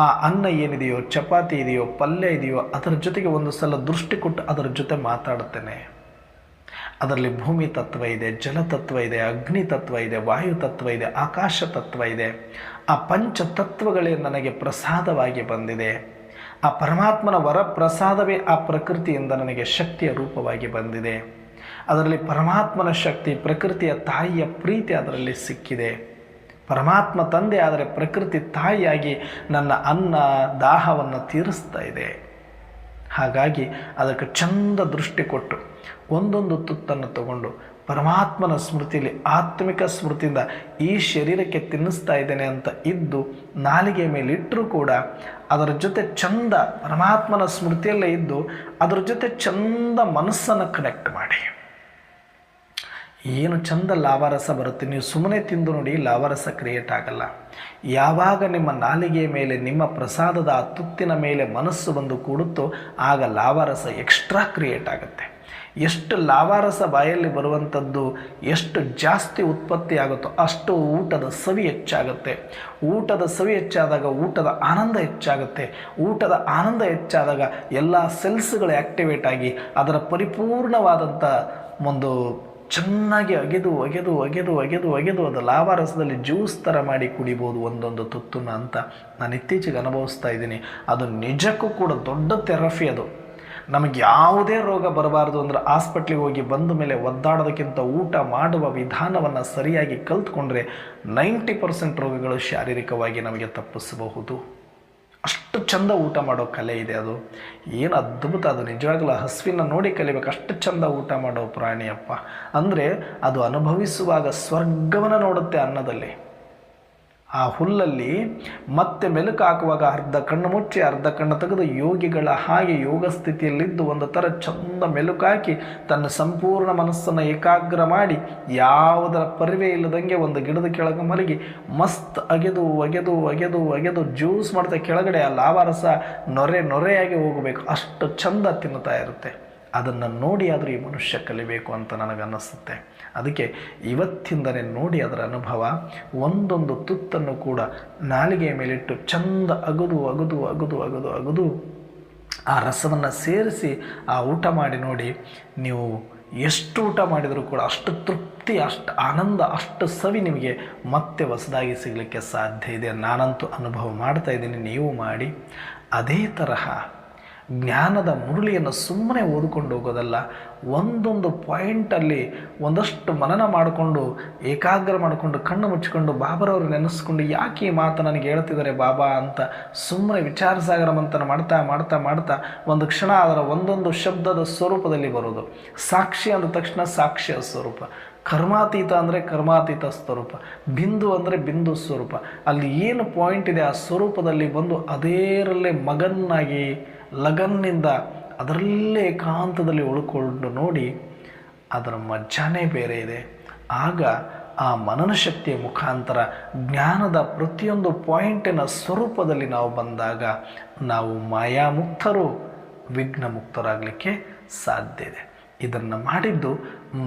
ಆ ಅನ್ನ ಏನಿದೆಯೋ, ಚಪಾತಿ ಇದೆಯೋ, ಪಲ್ಯ ಇದೆಯೋ ಅದರ ಜೊತೆಗೆ ಒಂದು ಸಲ ದೃಷ್ಟಿ ಕೊಟ್ಟು ಅದರ ಜೊತೆ ಮಾತಾಡುತ್ತೇನೆ. ಅದರಲ್ಲಿ ಭೂಮಿ ತತ್ವ ಇದೆ, ಜಲತತ್ವ ಇದೆ, ಅಗ್ನಿ ತತ್ವ ಇದೆ, ವಾಯು ತತ್ವ ಇದೆ, ಆಕಾಶ ತತ್ವ ಇದೆ. ಆ ಪಂಚ ತತ್ವಗಳೇ ನನಗೆ ಪ್ರಸಾದವಾಗಿ ಬಂದಿದೆ. ಆ ಪರಮಾತ್ಮನ ವರಪ್ರಸಾದವೇ ಆ ಪ್ರಕೃತಿಯಿಂದ ನನಗೆ ಶಕ್ತಿಯ ರೂಪವಾಗಿ ಬಂದಿದೆ. ಅದರಲ್ಲಿ ಪರಮಾತ್ಮನ ಶಕ್ತಿ, ಪ್ರಕೃತಿಯ ತಾಯಿಯ ಪ್ರೀತಿ ಅದರಲ್ಲಿ ಸಿಕ್ಕಿದೆ. ಪರಮಾತ್ಮ ತಂದೆ ಆದರೆ ಪ್ರಕೃತಿ ತಾಯಿಯಾಗಿ ನನ್ನ ಅನ್ನ ದಾಹವನ್ನು ತೀರಿಸ್ತಾ ಇದೆ. ಹಾಗಾಗಿ ಅದಕ್ಕೆ ಚಂದ ದೃಷ್ಟಿ ಕೊಟ್ಟು ಒಂದೊಂದು ತುತ್ತನ್ನು ತಗೊಂಡು ಪರಮಾತ್ಮನ ಸ್ಮೃತಿಯಲ್ಲಿ, ಆತ್ಮಿಕ ಸ್ಮೃತಿಯಿಂದ ಈ ಶರೀರಕ್ಕೆ ತಿನ್ನಿಸ್ತಾ ಇದ್ದೇನೆ ಅಂತ ಇದ್ದು ನಾಲಿಗೆ ಮೇಲೆ ಇಟ್ಟರೂ ಕೂಡ ಅದರ ಜೊತೆ ಚಂದ ಪರಮಾತ್ಮನ ಸ್ಮೃತಿಯಲ್ಲೇ ಇದ್ದು ಅದರ ಜೊತೆ ಚಂದ ಮನಸ್ಸನ್ನು ಕನೆಕ್ಟ್ ಮಾಡಿ. ಏನು ಚಂದ ಲಾವಾರಸ ಬರುತ್ತೆ. ನೀವು ಸುಮ್ಮನೆ ತಿಂದು ನೋಡಿ, ಲಾವಾರಸ ಕ್ರಿಯೇಟ್ ಆಗಲ್ಲ. ಯಾವಾಗ ನಿಮ್ಮ ನಾಲಿಗೆಯ ಮೇಲೆ, ನಿಮ್ಮ ಪ್ರಸಾದದ ಆ ತುತ್ತಿನ ಮೇಲೆ ಮನಸ್ಸು ಬಂದು ಕೂಡುತ್ತೋ ಆಗ ಲಾವಾರಸ ಎಕ್ಸ್ಟ್ರಾ ಕ್ರಿಯೇಟ್ ಆಗುತ್ತೆ. ಎಷ್ಟು ಲಾವಾರಸ ಬಾಯಲ್ಲಿ ಬರುವಂಥದ್ದು ಎಷ್ಟು ಜಾಸ್ತಿ ಉತ್ಪತ್ತಿ ಆಗುತ್ತೋ ಅಷ್ಟು ಊಟದ ಸವಿ ಹೆಚ್ಚಾಗುತ್ತೆ. ಊಟದ ಸವಿ ಹೆಚ್ಚಾದಾಗ ಊಟದ ಆನಂದ ಹೆಚ್ಚಾಗುತ್ತೆ. ಊಟದ ಆನಂದ ಹೆಚ್ಚಾದಾಗ ಎಲ್ಲ ಸೆಲ್ಸ್ಗಳು ಆ್ಯಕ್ಟಿವೇಟ್ ಆಗಿ ಅದರ ಪರಿಪೂರ್ಣವಾದಂಥ ಒಂದು ಚೆನ್ನಾಗಿ ಅಗೆದು ಒಗೆದು ಒಗೆದು ಒಗೆದು ಒಗೆದು ಅದು ಲಾವಾರಸದಲ್ಲಿ ಜ್ಯೂಸ್ ಥರ ಮಾಡಿ ಕುಡಿಬೋದು ಒಂದೊಂದು ತುತ್ತನ್ನು ಅಂತ ನಾನು ಇತ್ತೀಚೆಗೆ ಅನುಭವಿಸ್ತಾ ಇದ್ದೀನಿ. ಅದು ನಿಜಕ್ಕೂ ಕೂಡ ದೊಡ್ಡ ಥೆರಪಿ. ಅದು ನಮಗೆ ಯಾವುದೇ ರೋಗ ಬರಬಾರ್ದು ಅಂದರೆ ಹಾಸ್ಪಿಟ್ಲಿಗೆ ಹೋಗಿ ಬಂದ ಮೇಲೆ ಒದ್ದಾಡೋದಕ್ಕಿಂತ ಊಟ ಮಾಡುವ ವಿಧಾನವನ್ನು ಸರಿಯಾಗಿ ಕಲ್ತ್ಕೊಂಡ್ರೆ 90% ರೋಗಗಳು ಶಾರೀರಿಕವಾಗಿ ನಮಗೆ ತಪ್ಪಿಸಬಹುದು. ಅಷ್ಟು ಚಂದ ಊಟ ಮಾಡೋ ಕಲೆ ಇದೆ. ಅದು ಏನು ಅದ್ಭುತ. ಅದು ನಿಜವಾಗಲೂ ಹಸುವಿನ ನೋಡಿ ಕಲಿಬೇಕು. ಅಷ್ಟು ಚಂದ ಊಟ ಮಾಡೋ ಪ್ರಾಣಿಯಪ್ಪ. ಅಂದರೆ ಅದು ಅನುಭವಿಸುವಾಗ ಸ್ವರ್ಗವನ್ನು ನೋಡುತ್ತೆ ಅನ್ನದಲ್ಲಿ. ಆ ಹುಲ್ಲಲ್ಲಿ ಮತ್ತೆ ಮೆಲುಕು ಹಾಕುವಾಗ ಅರ್ಧ ಕಣ್ಣು ಮುಚ್ಚಿ ಅರ್ಧ ಕಣ್ಣು ತೆಗೆದು ಯೋಗಿಗಳ ಹಾಗೆ ಯೋಗ ಸ್ಥಿತಿಯಲ್ಲಿದ್ದು ಒಂದು ಥರ ಚಂದ ಮೆಲುಕು ಹಾಕಿ ತನ್ನ ಸಂಪೂರ್ಣ ಮನಸ್ಸನ್ನು ಏಕಾಗ್ರ ಮಾಡಿ ಯಾವುದರ ಪರಿವೆ ಇಲ್ಲದಂಗೆ ಒಂದು ಗಿಡದ ಕೆಳಗೆ ಮಲಗಿ ಮಸ್ತ್ ಅಗೆದು ಒಗೆದು ಒಗೆದು ಒಗೆದು ಜ್ಯೂಸ್ ಮಾಡ್ತಾ ಕೆಳಗಡೆ ಆ ಲಾವಾರಸ ನೊರೆ ನೊರೆಯಾಗಿ ಹೋಗಬೇಕು. ಅಷ್ಟು ಚಂದ ತಿನ್ನುತ್ತಾ ಇರುತ್ತೆ. ಅದನ್ನು ನೋಡಿ ಆದರೂ ಈ ಮನುಷ್ಯ ಕಲಿಬೇಕು ಅಂತ ನನಗನ್ನಿಸುತ್ತೆ. ಅದಕ್ಕೆ ಇವತ್ತಿಂದನೇ ನೋಡಿ ಅದರ ಅನುಭವ. ಒಂದೊಂದು ತುತ್ತನ್ನು ಕೂಡ ನಾಲಿಗೆಯ ಮೇಲಿಟ್ಟು ಚಂದ ಅಗದು ಅಗದು ಅಗದು ಅಗದು ಅಗದು ಆ ರಸವನ್ನು ಸೇರಿಸಿ ಆ ಊಟ ಮಾಡಿ ನೋಡಿ. ನೀವು ಎಷ್ಟು ಊಟ ಮಾಡಿದರೂ ಕೂಡ ಅಷ್ಟು ತೃಪ್ತಿ, ಅಷ್ಟು ಆನಂದ, ಅಷ್ಟು ಸವಿ ನಿಮಗೆ ಮತ್ತೆ ಹೊಸದಾಗಿ ಸಿಗಲಿಕ್ಕೆ ಸಾಧ್ಯ ಇದೆ. ನಾನಂತೂ ಅನುಭವ ಮಾಡ್ತಾ ಇದ್ದೀನಿ, ನೀವು ಮಾಡಿ. ಅದೇ ತರಹ ಜ್ಞಾನದ ಮುರುಳಿಯನ್ನು ಸುಮ್ಮನೆ ಓದಿಕೊಂಡು ಹೋಗೋದಲ್ಲ, ಒಂದೊಂದು ಪಾಯಿಂಟಲ್ಲಿ ಒಂದಷ್ಟು ಮನನ ಮಾಡಿಕೊಂಡು, ಏಕಾಗ್ರ ಮಾಡಿಕೊಂಡು, ಕಣ್ಣು ಮುಚ್ಚಿಕೊಂಡು ಬಾಬರವರು ನೆನೆಸ್ಕೊಂಡು, ಯಾಕೆ ಈ ಮಾತು ನನಗೆ ಹೇಳ್ತಿದ್ದಾರೆ ಬಾಬಾ ಅಂತ ಸುಮ್ಮನೆ ವಿಚಾರಸಾಗರ ಮಂಥನ ಮಾಡ್ತಾ ಮಾಡ್ತಾ ಮಾಡ್ತಾ ಒಂದು ಕ್ಷಣ ಅದರ ಒಂದೊಂದು ಶಬ್ದದ ಸ್ವರೂಪದಲ್ಲಿ ಬರೋದು. ಸಾಕ್ಷಿ ಅಂದ ತಕ್ಷಣ ಸಾಕ್ಷಿಯ ಸ್ವರೂಪ, ಕರ್ಮಾತೀತ ಅಂದರೆ ಕರ್ಮಾತೀತ ಸ್ವರೂಪ, ಬಿಂದು ಅಂದರೆ ಬಿಂದು ಸ್ವರೂಪ. ಅಲ್ಲಿ ಏನು ಪಾಯಿಂಟ್ ಇದೆ ಆ ಸ್ವರೂಪದಲ್ಲಿ ಬಂದು ಅದರಲ್ಲೇ ಮಗನ್ನಾಗಿ ಲಗನ್ನಿಂದ ಅದರಲ್ಲೇ ಏಕಾಂತದಲ್ಲಿ ಉಳ್ಕೊಂಡು ನೋಡಿ, ಅದರ ಮಜ್ಜಾನೇ ಬೇರೆ ಇದೆ. ಆಗ ಆ ಮನನ ಶಕ್ತಿಯ ಮುಖಾಂತರ ಜ್ಞಾನದ ಪ್ರತಿಯೊಂದು ಪಾಯಿಂಟಿನ ಸ್ವರೂಪದಲ್ಲಿ ನಾವು ಬಂದಾಗ ನಾವು ಮಾಯಾಮುಕ್ತರು, ವಿಘ್ನ ಮುಕ್ತರಾಗಲಿಕ್ಕೆ ಸಾಧ್ಯ ಇದೆ. ಇದನ್ನು ಮಾಡಿದ್ದು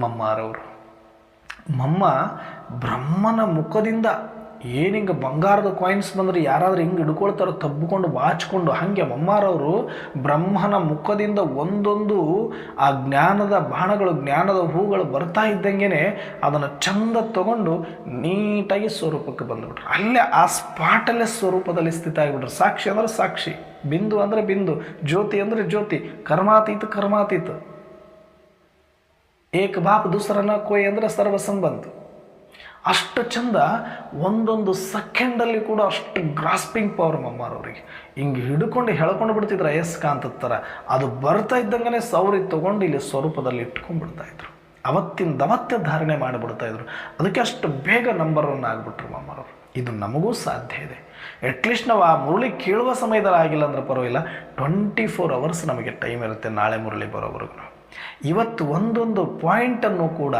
ಮಮ್ಮಾರವರು. ಮಮ್ಮ ಬ್ರಹ್ಮನ ಮುಖದಿಂದ ಹಿಂಗೆ ಬಂಗಾರದ ಕಾಯಿನ್ಸ್ ಬಂದರೆ ಯಾರಾದರೂ ಹಿಂಗೆ ಹಿಡ್ಕೊಳ್ತಾರೋ ತಬ್ಬಿಕೊಂಡು ಬಾಚಿಕೊಂಡು, ಹಾಗೆ ಮಮ್ಮಾರವರು ಬ್ರಹ್ಮನ ಮುಖದಿಂದ ಒಂದೊಂದು ಆ ಜ್ಞಾನದ ಬಾಣಗಳು, ಜ್ಞಾನದ ಹೂಗಳು ಬರ್ತಾ ಇದ್ದಂಗೆ ಅದನ್ನು ಚಂದ ತಗೊಂಡು ನೀಟಾಗಿ ಸ್ವರೂಪಕ್ಕೆ ಬಂದುಬಿಟ್ರು. ಅಲ್ಲೇ ಆ ಸ್ಪಾಟಲ್ಲೇ ಸ್ವರೂಪದಲ್ಲಿ ಸ್ಥಿತ ಆಗಿಬಿಟ್ರು. ಸಾಕ್ಷಿ ಅಂದರೆ ಸಾಕ್ಷಿ, ಬಿಂದು ಅಂದರೆ ಬಿಂದು, ಜ್ಯೋತಿ ಅಂದರೆ ಜ್ಯೋತಿ, ಕರ್ಮಾತೀತ ಕರ್ಮಾತೀತ, ಏಕ ಬಾಪ್ ದೂಸರನ ಕೋಯ್ ಅಂದರೆ ಸರ್ವ ಸಂಬಂಧ. ಅಷ್ಟು ಚಂದ ಒಂದೊಂದು ಸೆಕೆಂಡಲ್ಲಿ ಕೂಡ ಅಷ್ಟು ಗ್ರಾಸ್ಪಿಂಗ್ ಪವರ್ ಮಮ್ಮಾರವ್ರಿಗೆ. ಹಿಂಗೆ ಹಿಡ್ಕೊಂಡು ಹೇಳ್ಕೊಂಡು ಬಿಡ್ತಿದ್ರು ಅಯಸ್ಕಾಂತದ ಥರ. ಅದು ಬರ್ತಾ ಇದ್ದಂಗೆ ಸೌರಿ ತೊಗೊಂಡು ಇಲ್ಲಿ ಸ್ವರೂಪದಲ್ಲಿ ಇಟ್ಕೊಂಡ್ಬಿಡ್ತಾಯಿದ್ರು. ಅವತ್ತೇ ಧಾರಣೆ ಮಾಡಿಬಿಡ್ತಾಯಿದ್ರು. ಅದಕ್ಕೆ ಅಷ್ಟು ಬೇಗ ನಂಬರ್ 1 ಆಗಿಬಿಟ್ರು ಮಮ್ಮಾರವರು. ಇದು ನಮಗೂ ಸಾಧ್ಯ ಇದೆ. ಅಟ್ಲೀಸ್ಟ್ ನಾವು ಆ ಮುರಳಿ ಕೇಳುವ ಸಮಯದಲ್ಲಿ ಆಗಿಲ್ಲ ಅಂದ್ರೆ ಪರವಾಗಿಲ್ಲ, 24 hours ನಮಗೆ ಟೈಮ್ ಇರುತ್ತೆ ನಾಳೆ ಮುರಳಿ ಬರೋವರೆಗೂ. ಇವತ್ತು ಒಂದೊಂದು ಪಾಯಿಂಟನ್ನು ಕೂಡ,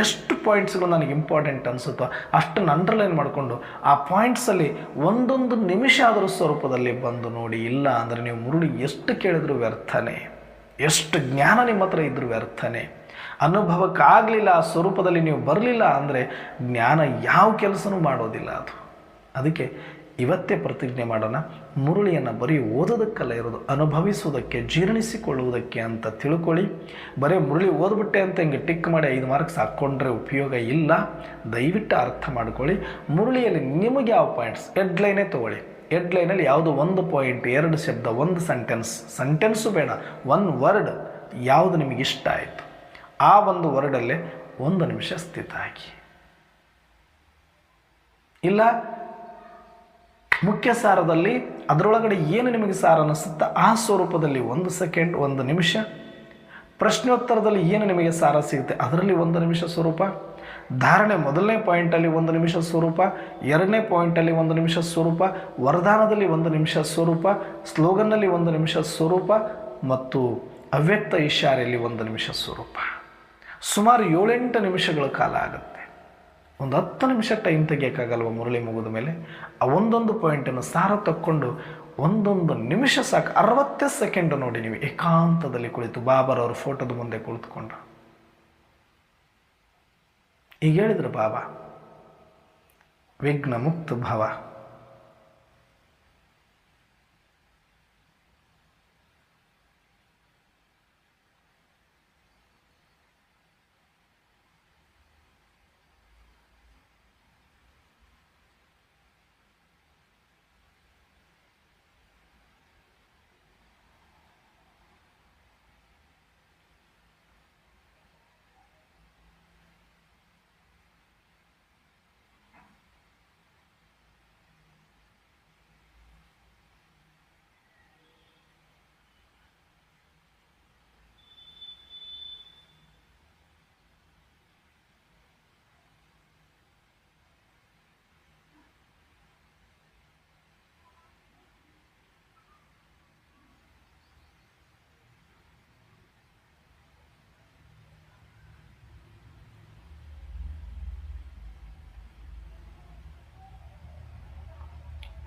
ಎಷ್ಟು ಪಾಯಿಂಟ್ಸ್ಗಳು ನನಗೆ ಇಂಪಾರ್ಟೆಂಟ್ ಅನಿಸುತ್ತೋ ಅಷ್ಟನ್ನು ಅಂಡರ್ಲೈನ್ ಮಾಡಿಕೊಂಡು ಆ ಪಾಯಿಂಟ್ಸಲ್ಲಿ ಒಂದೊಂದು ನಿಮಿಷ ಆದರೂ ಸ್ವರೂಪದಲ್ಲಿ ಬಂದು ನೋಡಿ. ಇಲ್ಲ ಅಂದರೆ ನೀವು ಮುರುಳಿ ಎಷ್ಟು ಕೇಳಿದ್ರು ವ್ಯರ್ಥನೇ, ಎಷ್ಟು ಜ್ಞಾನ ನಿಮ್ಮ ಹತ್ರ ಇದ್ರೂ ವ್ಯರ್ಥನೇ. ಅನುಭವಕ್ಕಾಗಲಿಲ್ಲ, ಆ ಸ್ವರೂಪದಲ್ಲಿ ನೀವು ಬರಲಿಲ್ಲ ಅಂದರೆ ಜ್ಞಾನ ಯಾವ ಕೆಲಸನೂ ಮಾಡೋದಿಲ್ಲ ಅದು. ಅದಕ್ಕೆ ಇವತ್ತೇ ಪ್ರತಿಜ್ಞೆ ಮಾಡೋಣ, ಮುರುಳಿಯನ್ನು ಬರೀ ಓದೋದಕ್ಕಲ್ಲ ಇರೋದು, ಅನುಭವಿಸುವುದಕ್ಕೆ, ಜೀರ್ಣಿಸಿಕೊಳ್ಳುವುದಕ್ಕೆ ಅಂತ ತಿಳ್ಕೊಳ್ಳಿ. ಬರೀ ಮುರುಳಿ ಓದ್ಬಿಟ್ಟೆ ಅಂತ ಹಿಂಗೆ ಟಿಕ್ ಮಾಡಿ 5 ಮಾರ್ಕ್ಸ್ ಹಾಕ್ಕೊಂಡ್ರೆ ಉಪಯೋಗ ಇಲ್ಲ. ದಯವಿಟ್ಟು ಅರ್ಥ ಮಾಡ್ಕೊಳ್ಳಿ. ಮುರುಳಿಯಲ್ಲಿ ನಿಮಗೆ ಯಾವ ಪಾಯಿಂಟ್ಸ್, ಹೆಡ್ಲೈನೇ ತೊಗೊಳ್ಳಿ. ಹೆಡ್ಲೈನಲ್ಲಿ ಯಾವುದು ಒಂದು ಪಾಯಿಂಟ್, 2 ಶಬ್ದ, 1 ಸೆಂಟೆನ್ಸು ಬೇಡ, 1 ವರ್ಡ್ ಯಾವುದು ನಿಮಗೆ ಇಷ್ಟ ಆಯಿತು ಆ ಒಂದು ವರ್ಡಲ್ಲೇ 1 ನಿಮಿಷ ಸ್ಥಿತ ಆಗಿ. ಇಲ್ಲ ಮುಖ್ಯ ಸಾರದಲ್ಲಿ ಅದರೊಳಗಡೆ ಏನು ನಿಮಗೆ ಸಾರ ಅನ್ನಿಸುತ್ತಾ ಆ ಸ್ವರೂಪದಲ್ಲಿ 1 ಸೆಕೆಂಡ್, 1 ನಿಮಿಷ. ಪ್ರಶ್ನೋತ್ತರದಲ್ಲಿ ಏನು ನಿಮಗೆ ಸಾರ ಸಿಗುತ್ತೆ ಅದರಲ್ಲಿ 1 ನಿಮಿಷ ಸ್ವರೂಪ. ಧಾರಣೆ ಮೊದಲನೇ ಪಾಯಿಂಟಲ್ಲಿ 1 ನಿಮಿಷ ಸ್ವರೂಪ, 2ನೇ ಪಾಯಿಂಟಲ್ಲಿ 1 ನಿಮಿಷ ಸ್ವರೂಪ, ವರದಾನದಲ್ಲಿ 1 ನಿಮಿಷ ಸ್ವರೂಪ, ಸ್ಲೋಗನ್ನಲ್ಲಿ 1 ನಿಮಿಷ ಸ್ವರೂಪ ಮತ್ತು ಅವ್ಯಕ್ತ ಇಶಾರೆಯಲ್ಲಿ 1 ನಿಮಿಷ ಸ್ವರೂಪ. ಸುಮಾರು 7-8 ನಿಮಿಷಗಳ ಕಾಲ ಆಗುತ್ತೆ. ಒಂದು 10 ನಿಮಿಷ ಟೈಮ್ ತೆಗಿಯೋಕ್ಕಾಗಲ್ವ ಮುರಳಿ ಮುಗಿದ ಮೇಲೆ? ಆ ಒಂದೊಂದು ಪಾಯಿಂಟನ್ನು ಸಾರ ತಕ್ಕೊಂಡು 1 ನಿಮಿಷ ಸಾಕು. 60 ಸೆಕೆಂಡ್ ನೋಡಿ ನೀವು ಏಕಾಂತದಲ್ಲಿ ಕುಳಿತು ಬಾಬರವ್ರ ಫೋಟೋದ ಮುಂದೆ ಕುಳಿತುಕೊಂಡು ಈಗ ಹೇಳಿದ್ರು, ಬಾಬಾ ವಿಘ್ನ ಮುಕ್ತ ಭವ.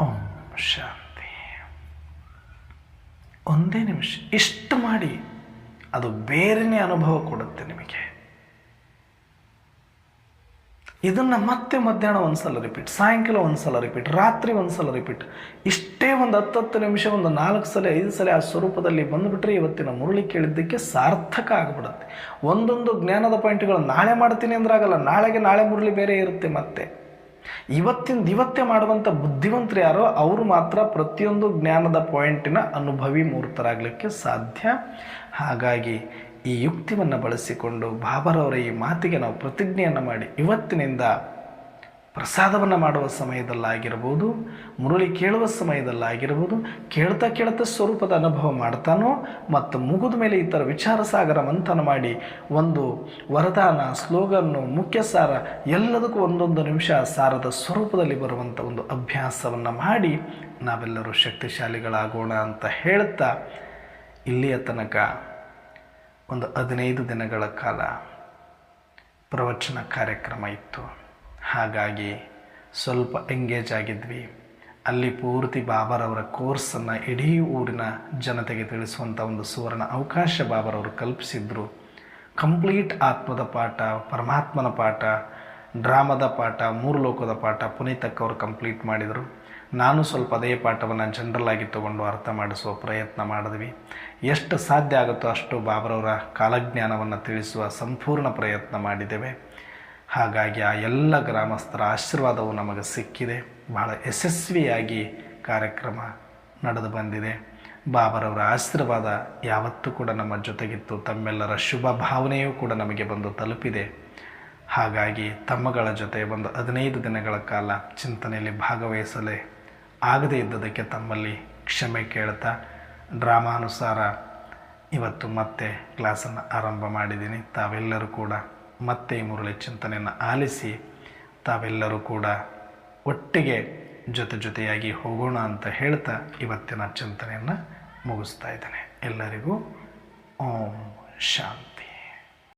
ಓಂ ಶಾಂತಿ. 1 ನಿಮಿಷ ಇಷ್ಟು ಮಾಡಿ, ಅದು ಬೇರೆಯೇ ಅನುಭವ ಕೊಡುತ್ತೆ ನಿಮಗೆ. ಇದನ್ನು ಮತ್ತೆ ಮಧ್ಯಾಹ್ನ ಒಂದು ಸಲ ರಿಪೀಟ್, ಸಾಯಂಕಾಲ ಒಂದು ಸಲ ರಿಪೀಟ್, ರಾತ್ರಿ ಒಂದು ಸಲ ರಿಪೀಟ್. ಇಷ್ಟೇ ಒಂದು 10 ನಿಮಿಷ, ಒಂದು 4 ಸಲ 5 ಸಲ ಆ ಸ್ವರೂಪದಲ್ಲಿ ಬಂದುಬಿಟ್ರೆ ಇವತ್ತಿನ ಮುರಳಿ ಕೇಳಿದ್ದಕ್ಕೆ ಸಾರ್ಥಕ ಆಗಿಬಿಡುತ್ತೆ. ಒಂದೊಂದು ಜ್ಞಾನದ ಪಾಯಿಂಟ್ಗಳು ನಾಳೆ ಮಾಡ್ತೀನಿ ಅಂದ್ರಾಗಲ್ಲ, ನಾಳೆ ಮುರಳಿ ಬೇರೆ ಇರುತ್ತೆ. ಮತ್ತೆ ಇವತ್ತೇ ಮಾಡುವಂಥ ಬುದ್ಧಿವಂತರು ಯಾರೋ ಅವರು ಮಾತ್ರ ಪ್ರತಿಯೊಂದು ಜ್ಞಾನದ ಪಾಯಿಂಟಿನ ಅನುಭವಿ ಮೂರ್ತರಾಗಲಿಕ್ಕೆ ಸಾಧ್ಯ. ಹಾಗಾಗಿ ಈ ಯುಕ್ತಿಯನ್ನು ಬಳಸಿಕೊಂಡು ಬಾಬಾರವರ ಈ ಮಾತಿಗೆ ನಾವು ಪ್ರತಿಜ್ಞೆಯನ್ನು ಮಾಡಿ ಇವತ್ತಿನಿಂದ ಪ್ರಸಾದವನ್ನು ಮಾಡುವ ಸಮಯದಲ್ಲಾಗಿರ್ಬೋದು, ಮುರಳಿ ಕೇಳುವ ಸಮಯದಲ್ಲಾಗಿರ್ಬೋದು, ಕೇಳ್ತಾ ಸ್ವರೂಪದ ಅನುಭವ ಮಾಡ್ತಾನೋ ಮತ್ತು ಮುಗಿದ ಮೇಲೆ ಈ ಥರ ವಿಚಾರ ಸಾಗರ ಮಂಥನ ಮಾಡಿ ಒಂದು ವರದಾನ, ಸ್ಲೋಗನ್ನು, ಮುಖ್ಯ ಸಾರ ಎಲ್ಲದಕ್ಕೂ ಒಂದೊಂದು ನಿಮಿಷ ಸಾರದ ಸ್ವರೂಪದಲ್ಲಿ ಬರುವಂಥ ಒಂದು ಅಭ್ಯಾಸವನ್ನು ಮಾಡಿ ನಾವೆಲ್ಲರೂ ಶಕ್ತಿಶಾಲಿಗಳಾಗೋಣ ಅಂತ ಹೇಳ್ತಾ ಇಲ್ಲಿಯ ತನಕ ಒಂದು 15 ದಿನಗಳ ಕಾಲ ಪ್ರವಚನ ಕಾರ್ಯಕ್ರಮ ಇತ್ತು. ಹಾಗಾಗಿ ಸ್ವಲ್ಪ ಎಂಗೇಜ್ ಆಗಿದ್ವಿ. ಅಲ್ಲಿ ಪೂರ್ತಿ ಬಾಬಾರವರ ಕೋರ್ಸನ್ನು ಇಡೀ ಊರಿನ ಜನತೆಗೆ ತಿಳಿಸುವಂಥ ಒಂದು ಸುವರ್ಣ ಅವಕಾಶ ಬಾಬಾರವರು ಕಲ್ಪಿಸಿದ್ರು. ಕಂಪ್ಲೀಟ್ ಆತ್ಮದ ಪಾಠ, ಪರಮಾತ್ಮನ ಪಾಠ, ಡ್ರಾಮದ ಪಾಠ, 3 ಲೋಕದ ಪಾಠ ಪುನೀತಕ್ಕವರು ಕಂಪ್ಲೀಟ್ ಮಾಡಿದರು. ನಾನು ಸ್ವಲ್ಪ ಅದೇ ಪಾಠವನ್ನು ಜನರಲ್ ಆಗಿ ತಗೊಂಡು ಅರ್ಥ ಮಾಡಿಸುವ ಪ್ರಯತ್ನ ಮಾಡಿದ್ವಿ. ಎಷ್ಟು ಸಾಧ್ಯ ಆಗುತ್ತೋ ಅಷ್ಟು ಬಾಬಾರವರ ಕಾಲಜ್ಞಾನವನ್ನು ತಿಳಿಸುವ ಸಂಪೂರ್ಣ ಪ್ರಯತ್ನ ಮಾಡಿದ್ದೇವೆ. ಹಾಗಾಗಿ ಆ ಎಲ್ಲ ಗ್ರಾಮಸ್ಥರ ಆಶೀರ್ವಾದವು ನಮಗೆ ಸಿಕ್ಕಿದೆ. ಬಹಳ ಯಶಸ್ವಿಯಾಗಿ ಕಾರ್ಯಕ್ರಮ ನಡೆದು ಬಂದಿದೆ. ಬಾಬಾರವರ ಆಶೀರ್ವಾದ ಯಾವತ್ತೂ ಕೂಡ ನಮ್ಮ ಜೊತೆಗಿತ್ತು. ತಮ್ಮೆಲ್ಲರ ಶುಭ ಭಾವನೆಯೂ ಕೂಡ ನಮಗೆ ಬಂದು ತಲುಪಿದೆ. ಹಾಗಾಗಿ ತಮ್ಮಗಳ ಜೊತೆ ಒಂದು 15 ದಿನಗಳ ಕಾಲ ಚಿಂತನೆಯಲ್ಲಿ ಭಾಗವಹಿಸಲೇ ಆಗದೇ ಇದ್ದದಕ್ಕೆ ತಮ್ಮಲ್ಲಿ ಕ್ಷಮೆ ಕೇಳ್ತಾ ಡ್ರಾಮಾನುಸಾರ ಇವತ್ತು ಮತ್ತೆ ಕ್ಲಾಸನ್ನು ಆರಂಭ ಮಾಡಿದ್ದೀನಿ. ತಾವೆಲ್ಲರೂ ಕೂಡ ಮತ್ತೆ ಈ ಮುರಳಿ ಚಿಂತನೆಯನ್ನು ಆಲಿಸಿ ತಾವೆಲ್ಲರೂ ಕೂಡ ಒಟ್ಟಿಗೆ ಜೊತೆಯಾಗಿ ಹೋಗೋಣ ಅಂತ ಹೇಳ್ತಾ ಇವತ್ತಿನ ಚಿಂತನೆಯನ್ನು ಮುಗಿಸ್ತಾ ಇದ್ದೇನೆ. ಎಲ್ಲರಿಗೂ ಓಂ ಶಾಂತಿ.